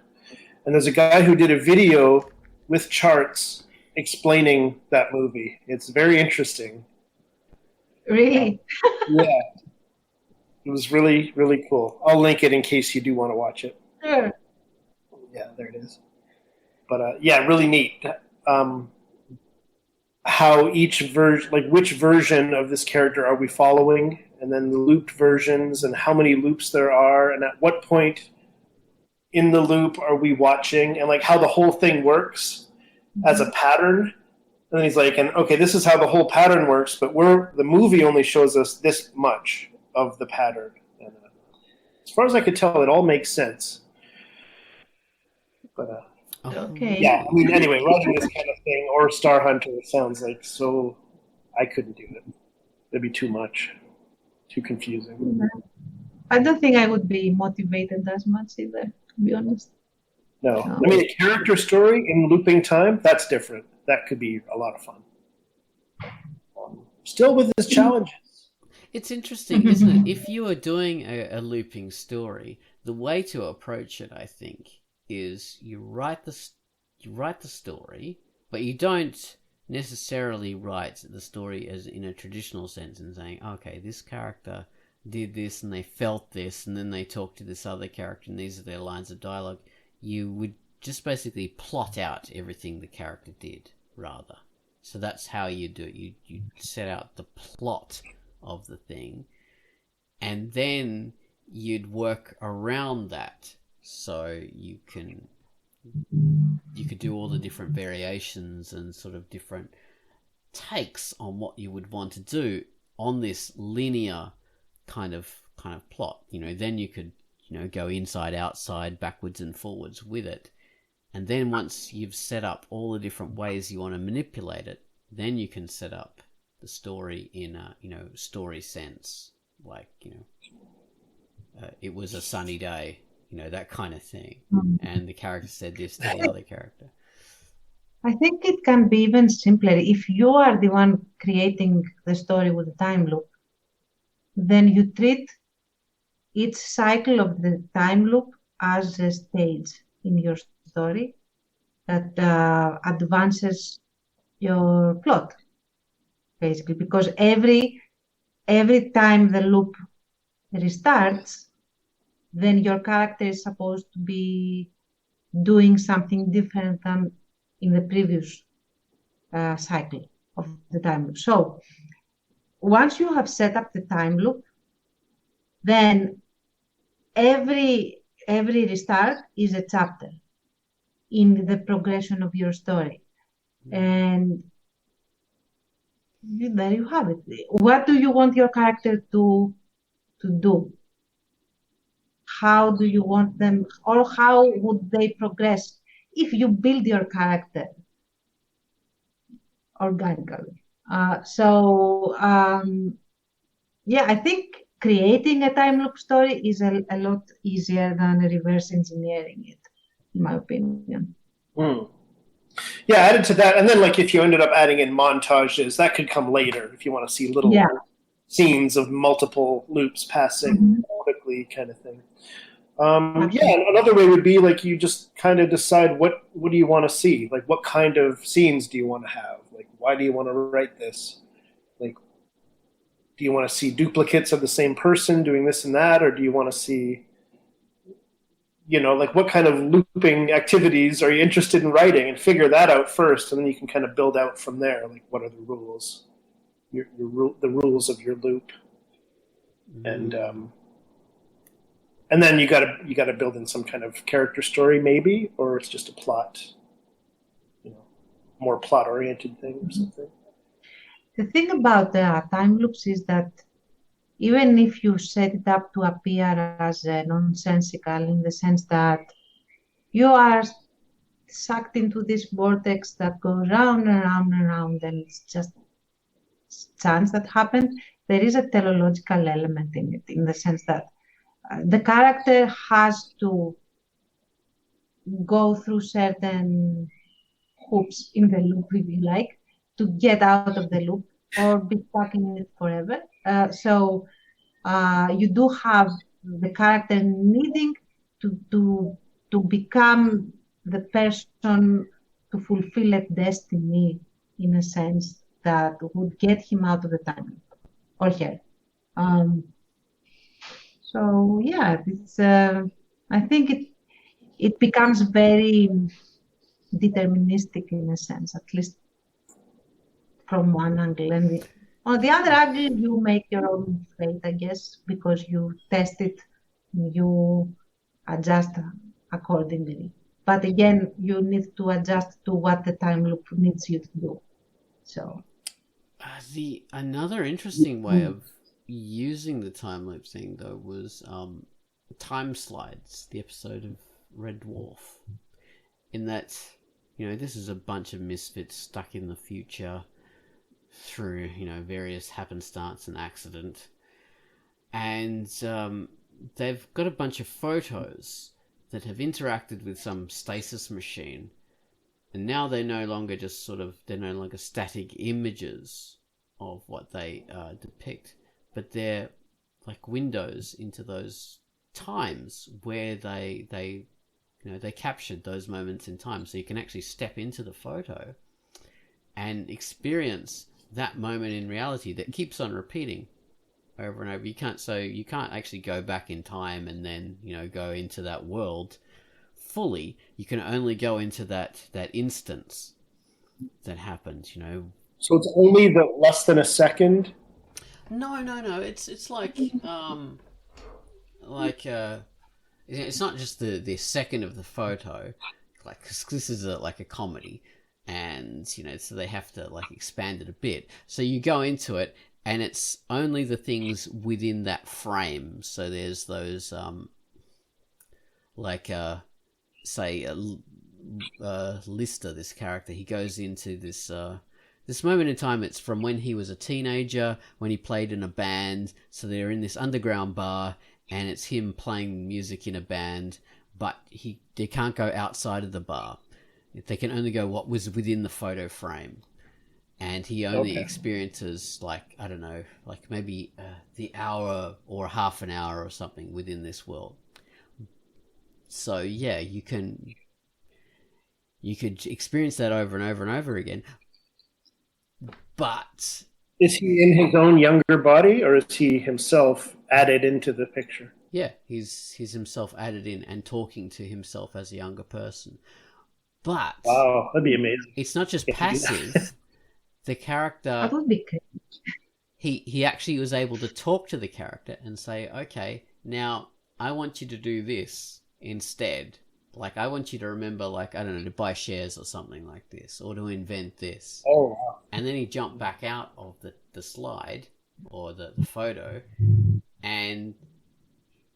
And there's a guy who did a video with charts explaining that movie. It's very interesting. Really? Yeah. It was really, really cool. I'll link it in case you do want to watch it. Sure. Yeah, there it is. But really neat. How each version, which version of this character are we following, and then the looped versions, and how many loops there are, and at what point in the loop are we watching, and how the whole thing works as a pattern. And then he's okay, this is how the whole pattern works, but the movie only shows us this much of the pattern. And as far as I could tell, it all makes sense. But okay. Yeah, anyway, writing this kind of thing or Star Hunter sounds so. I couldn't do it. That'd be too much, too confusing. I don't think I would be motivated as much either, to be honest. No. I mean, a character story in looping time, that's different. That could be a lot of fun. Still with its challenges. It's interesting, isn't it? If you are doing a looping story, the way to approach it, I think, is you write the story, but you don't necessarily write the story as in a traditional sense and saying, okay, this character did this and they felt this and then they talked to this other character and these are their lines of dialogue. You would just basically plot out everything the character did, rather. So that's how you do it. You set out the plot of the thing, and then you'd work around that. So you could do all the different variations and sort of different takes on what you would want to do on this linear kind of plot. Then you could go inside, outside, backwards and forwards with it. And then once you've set up all the different ways you want to manipulate it, then you can set up the story in a, story sense. Like, it was a sunny day, that kind of thing. And the character said this to the other character. I think it can be even simpler. If you are the one creating the story with the time loop, then you treat each cycle of the time loop as a stage in your story that advances your plot, basically, because every time the loop restarts, then your character is supposed to be doing something different than in the previous cycle of the time loop. So once you have set up the time loop, then every restart is a chapter in the progression of your story. And there you have it. What do you want your character to do? How do you want them, or how would they progress if you build your character organically? I think creating a time loop story is a lot easier than reverse engineering it, in my opinion. Yeah, added to that, and then if you ended up adding in montages, that could come later if you want to see little scenes of multiple loops passing quickly, kind of thing. Another way would be you just kind of decide what do you want to see, what kind of scenes do you want to have, why do you want to write this, do you want to see duplicates of the same person doing this and that, or do you want to see what kind of looping activities are you interested in writing, and figure that out first, and then you can kind of build out from there. What are the rules, the rules of your loop, and then you got to build in some kind of character story, maybe, or it's just a plot, more plot oriented thing or something. The thing about the time loops is that even if you set it up to appear as nonsensical, in the sense that you are sucked into this vortex that goes round and round and round, and it's just chance that happened, there is a teleological element in it, in the sense that the character has to go through certain hoops in the loop, if you like, to get out of the loop or be stuck in it forever. So you do have the character needing to become the person to fulfill a destiny, in a sense, that would get him out of the time loop, or her. It's I think it becomes very deterministic, in a sense, at least from one angle. And on the other angle, you make your own fate, I guess, because you test it, you adjust accordingly. But again, you need to adjust to what the time loop needs you to do. So, another interesting way of using the time loop thing, though, was Time Slides, the episode of Red Dwarf. In that, this is a bunch of misfits stuck in the future. through, various happenstance and accident. And they've got a bunch of photos that have interacted with some stasis machine. And now they're no longer they're no longer static images of what they depict, but they're like windows into those times where they captured those moments in time. So you can actually step into the photo and experience that moment in reality that keeps on repeating over and over. You can't actually go back in time and then, go into that world fully. You can only go into that instance that happened, So it's only the less than a second? No. It's like it's not just the second of the photo, like, 'cause this is like a comedy, and so they have to like expand it a bit. So you go into it, and it's only the things within that frame. So there's those say Lister, this character, he goes into this moment in time. It's from when he was a teenager, when he played in a band. So they're in this underground bar, and it's him playing music in a band, but they can't go outside of the bar. They can only go what was within the photo frame. And he only experiences, like, I don't know, like maybe the hour or half an hour or something within this world. So yeah, you could experience that over and over and over again. But is he in his own younger body, or is he himself added into the picture? Yeah, he's himself added in and talking to himself as a younger person. But wow, that'd be amazing. It's not just passive. The character, That would be good. He actually was able to talk to the character and say, okay, now I want you to do this instead. Like, I want you to remember, like, I don't know, to buy shares or something like this, or to invent this. Oh, wow. And then he jumped back out of the slide, or the photo, and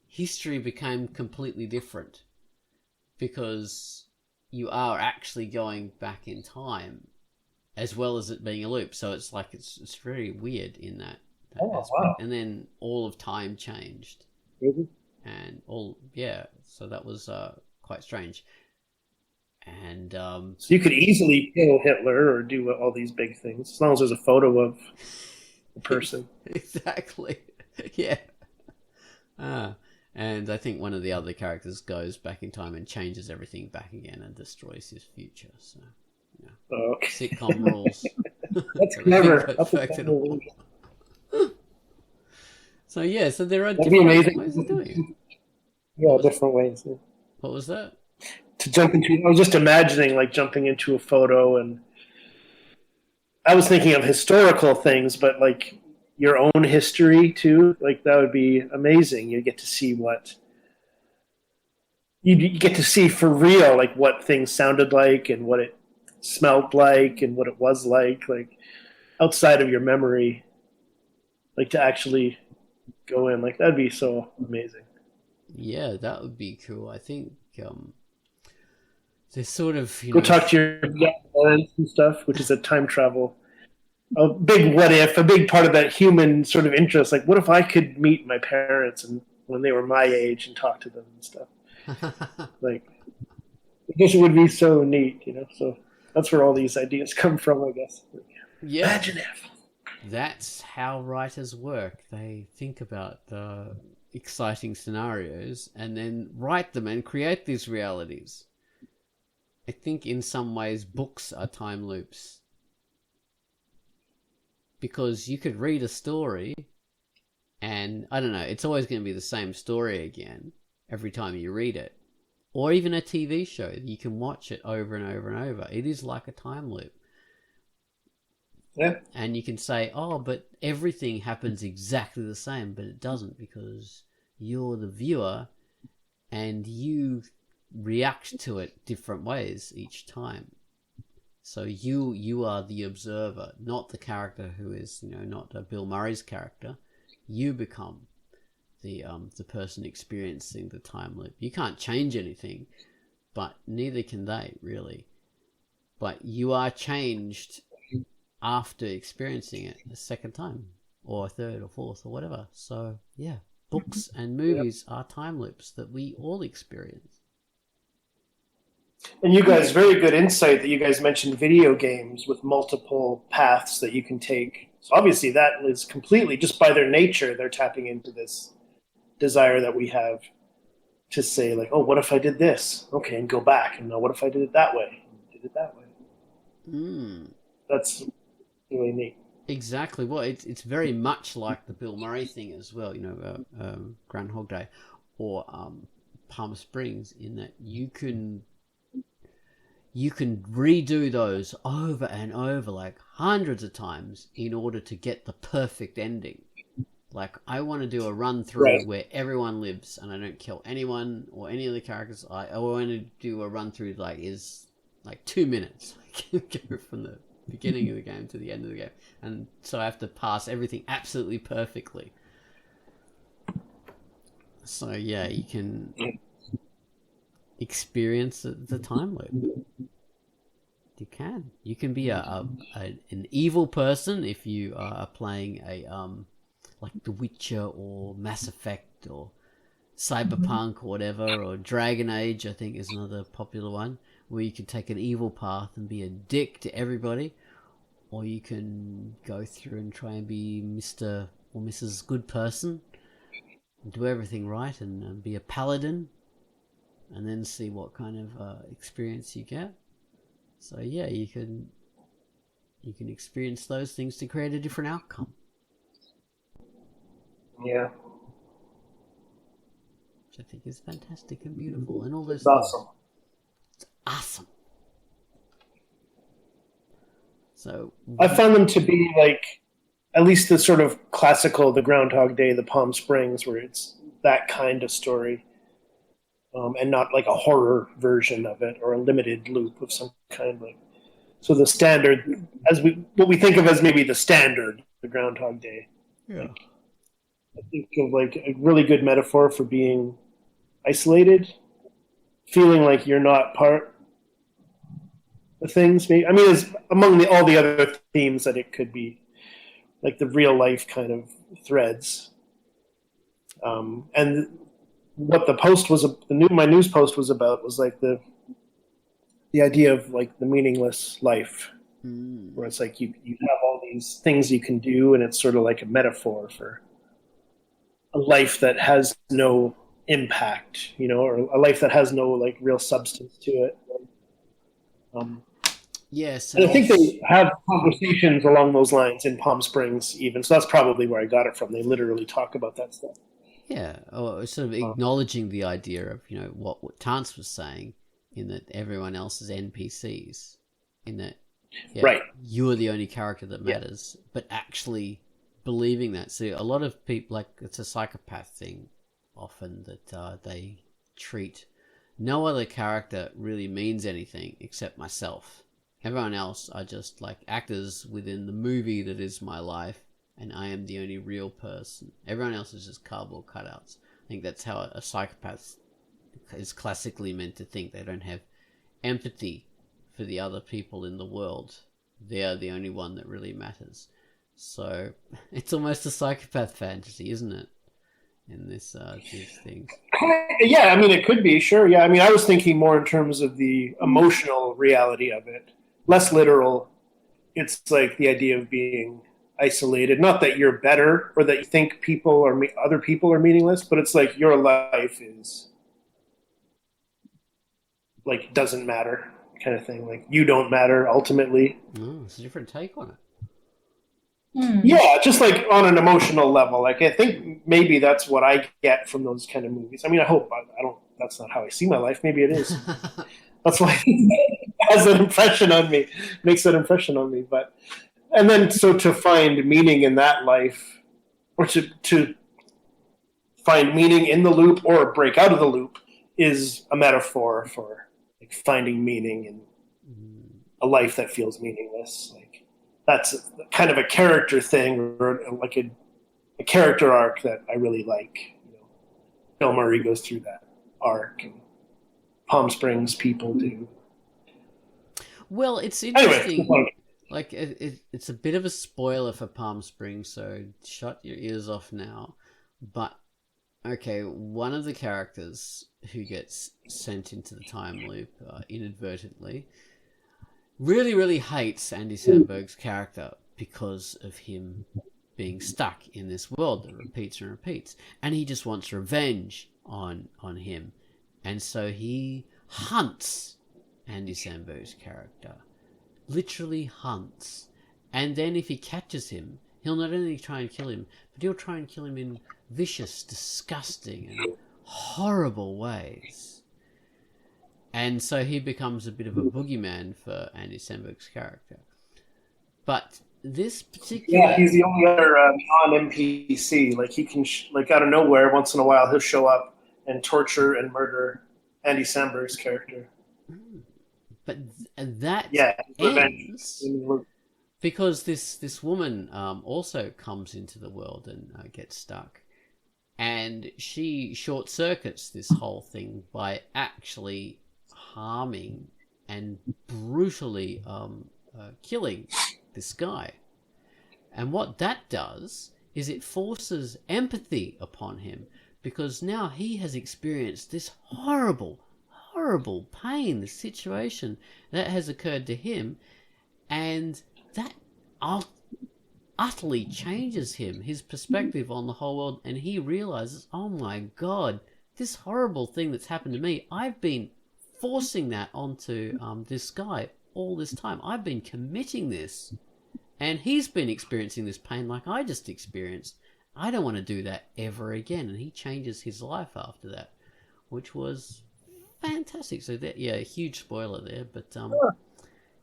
history became completely different. Because you are actually going back in time, as well as it being a loop. So it's like, it's very weird in that aspect. Wow. And then all of time changed. Mm-hmm. And so that was quite strange. And so you could easily kill Hitler or do all these big things, as long as there's a photo of the person. Exactly. Yeah. And I think one of the other characters goes back in time and changes everything back again and destroys his future. So, okay. Sitcom rules. That's clever. So yeah, so there are That'd different ways of doing it. Yeah, different ways. Yeah. What was that? To jump into, I was just imagining like jumping into a photo, and I was thinking of historical things, but like your own history too. Like that would be amazing. You get to see what you get to see for real, like what things sounded like and what it smelled like and what it was like outside of your memory. Like to actually go in, like that'd be so amazing. Yeah, that would be cool. I think there's sort of go talk to your parents and stuff, which is a time travel, a big what if, a big part of that human sort of interest. Like, what if I could meet my parents and when they were my age and talk to them and stuff? Like, I guess it would be so neat, So that's where all these ideas come from, I guess. Yeah. Imagine if. That's how writers work. They think about exciting scenarios and then write them and create these realities. I think in some ways books are time loops. Because you could read a story and, I don't know, it's always going to be the same story again every time you read it. Or even a TV show. You can watch it over and over and over. It is like a time loop. Yeah. And you can say, oh, but everything happens exactly the same, but it doesn't, because you're the viewer and you react to it different ways each time. So you are the observer, not the character who is, not Bill Murray's character. You become the person experiencing the time loop. You can't change anything, but neither can they, really. But you are changed after experiencing it a second time, or a third or fourth or whatever. So yeah, books and movies are time loops that we all experience. And you guys, very good insight that you guys mentioned video games with multiple paths that you can take. So obviously that is completely, just by their nature, they're tapping into this desire that we have to say, like, oh, what if I did this? Okay, and go back. And now what if I did it that way? Did it that way. That's really neat. Exactly. Well, it's very much like the Bill Murray thing as well, Groundhog Day or Palm Springs, in that you can redo those over and over, like hundreds of times, in order to get the perfect ending. Like, I want to do a run through where everyone lives and I don't kill anyone or any of the characters. I want to do a run through is 2 minutes. Go from the beginning of the game to the end of the game, and so I have to pass everything absolutely perfectly. So yeah, you can experience the time loop. You can be an evil person if you are playing a like The Witcher or Mass Effect or Cyberpunk or whatever, or Dragon Age, I think, is another popular one, where you can take an evil path and be a dick to everybody, or you can go through and try and be Mr. or Mrs. Good Person and do everything right and be a paladin, and then see what kind of experience you get. So yeah, you can experience those things to create a different outcome. Yeah. Which I think is fantastic and beautiful, and all those It's awesome. It's awesome. So I found them to be at least the sort of classical, the Groundhog Day, the Palm Springs, where it's that kind of story, and not like a horror version of it or a limited loop of some kind. So the standard, what we think of as maybe the standard, the Groundhog Day. Yeah. I think of a really good metaphor for being isolated, feeling like you're not part of things. I mean, it's among all the other themes that it could be, like the real life kind of threads. And what the post was, my news post was about, was like the idea of like the meaningless life, where it's like you have all these things you can do, and it's sort of like a metaphor for a life that has no impact, or a life that has no like real substance to it. Yes, and I think they have conversations along those lines in Palm Springs, even. So that's probably where I got it from. They literally talk about that stuff. Yeah, or sort of acknowledging the idea of what Tantz was saying, in that everyone else is NPCs, in that right, you're the only character that matters, but actually believing that. So a lot of people, like, it's a psychopath thing often, that they treat no other character really means anything except myself. Everyone else are just like actors within the movie that is my life, and I am the only real person. Everyone else is just cardboard cutouts. I think that's how a psychopath is classically meant to think. They don't have empathy for the other people in the world. They are the only one that really matters. So it's almost a psychopath fantasy, isn't it? In these things. Yeah, I mean, it could be, sure. Yeah, I mean, I was thinking more in terms of the emotional reality of it, less literal. It's like the idea of being isolated. Not that you're better or that you think other people are meaningless, but it's like your life is like doesn't matter, kind of thing. Like you don't matter ultimately. Oh, it's a different take on it. Yeah, just like on an emotional level. Like I think maybe that's what I get from those kind of movies. I mean, I hope I don't. That's not how I see my life. Maybe it is. That's why it has that impression on me. Makes that impression on me. But and then so to find meaning in that life, or to find meaning in the loop or break out of the loop, is a metaphor for like finding meaning in a life that feels meaningless. Like that's kind of a character thing, or like a character arc that I really like. Bill Murray goes through that arc, and Palm Springs people do. Well, it's interesting. Anyway, like it's a bit of a spoiler for Palm Springs, so shut your ears off now. But okay, one of the characters who gets sent into the time loop inadvertently really, really hates Andy Samberg's character because of him being stuck in this world that repeats and repeats, and he just wants revenge on him, and so he hunts Andy Samberg's character, literally hunts, and then if he catches him, he'll not only try and kill him, but he'll try and kill him in vicious, disgusting, and horrible ways. And so he becomes a bit of a boogeyman for Andy Samberg's character. But this particular... Yeah, he's the only other non-NPC. Like, he can, like, out of nowhere, once in a while, he'll show up and torture and murder Andy Samberg's character. But that ends... because this woman also comes into the world and gets stuck. And she short-circuits this whole thing by actually harming and brutally killing this guy. And what that does is it forces empathy upon him, because now he has experienced this horrible pain, this situation that has occurred to him, and that utterly changes him, his perspective on the whole world, and he realizes, oh my God, this horrible thing that's happened to me, I've been forcing that onto this guy all this time. I've been committing this, and he's been experiencing this pain like I just experienced. I don't want to do that ever again. And he changes his life after that, which was fantastic. So that, yeah, a huge spoiler there, but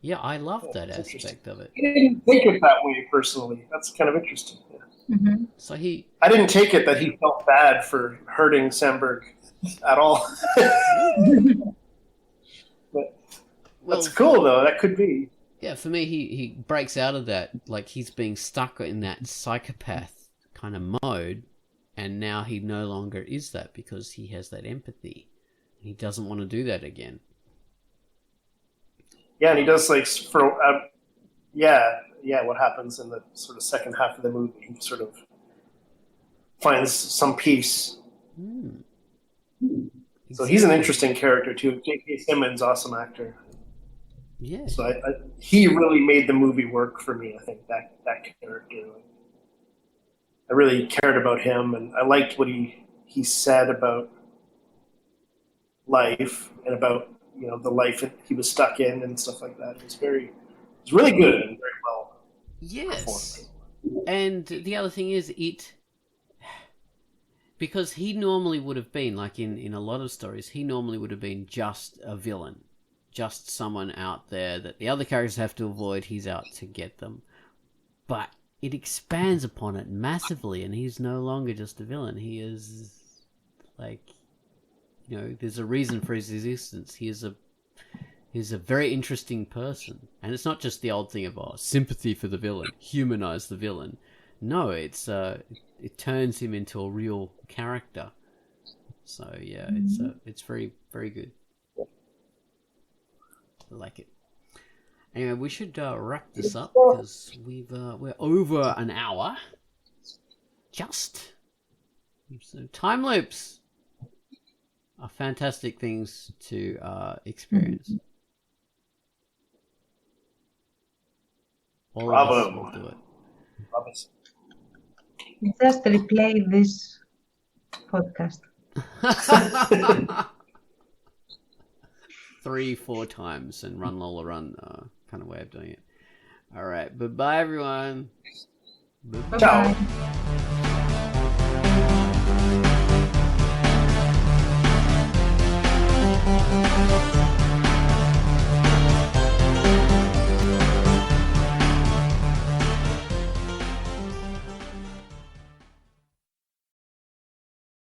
yeah, I loved that aspect of it. I didn't take it that way personally. That's kind of interesting. Yeah. Mm-hmm. So I didn't take it that he felt bad for hurting Samberg at all. But that's cool, though. That could be. Yeah, for me, he breaks out of that, like he's being stuck in that psychopath kind of mode, and now he no longer is that because he has that empathy. He doesn't want to do that again. Yeah, and he does, like, for what happens in the sort of second half of the movie. He sort of finds some peace. So he's an interesting character too. J.K. Simmons, awesome actor. Yeah. So he really made the movie work for me. I think that character. I really cared about him, and I liked what he said about life and about the life he was stuck in and stuff like that. It was really good and very well. Yes. And the other thing is because he normally would have been, like in a lot of stories, he normally would have been just a villain. Just someone out there that the other characters have to avoid, he's out to get them. But it expands upon it massively, and he's no longer just a villain. He is, like, there's a reason for his existence. He's a very interesting person. And it's not just the old thing of, sympathy for the villain, humanize the villain. No, it turns him into a real character. So, yeah, it's very, very good. I like it. Anyway, we should wrap this up because we're over an hour. So time loops are fantastic things to experience. All Bravo. of us will do it. Just replay this podcast. 3-4 times and run Lola run kind of way of doing it. All right, bye everyone. Bye-bye. Ciao.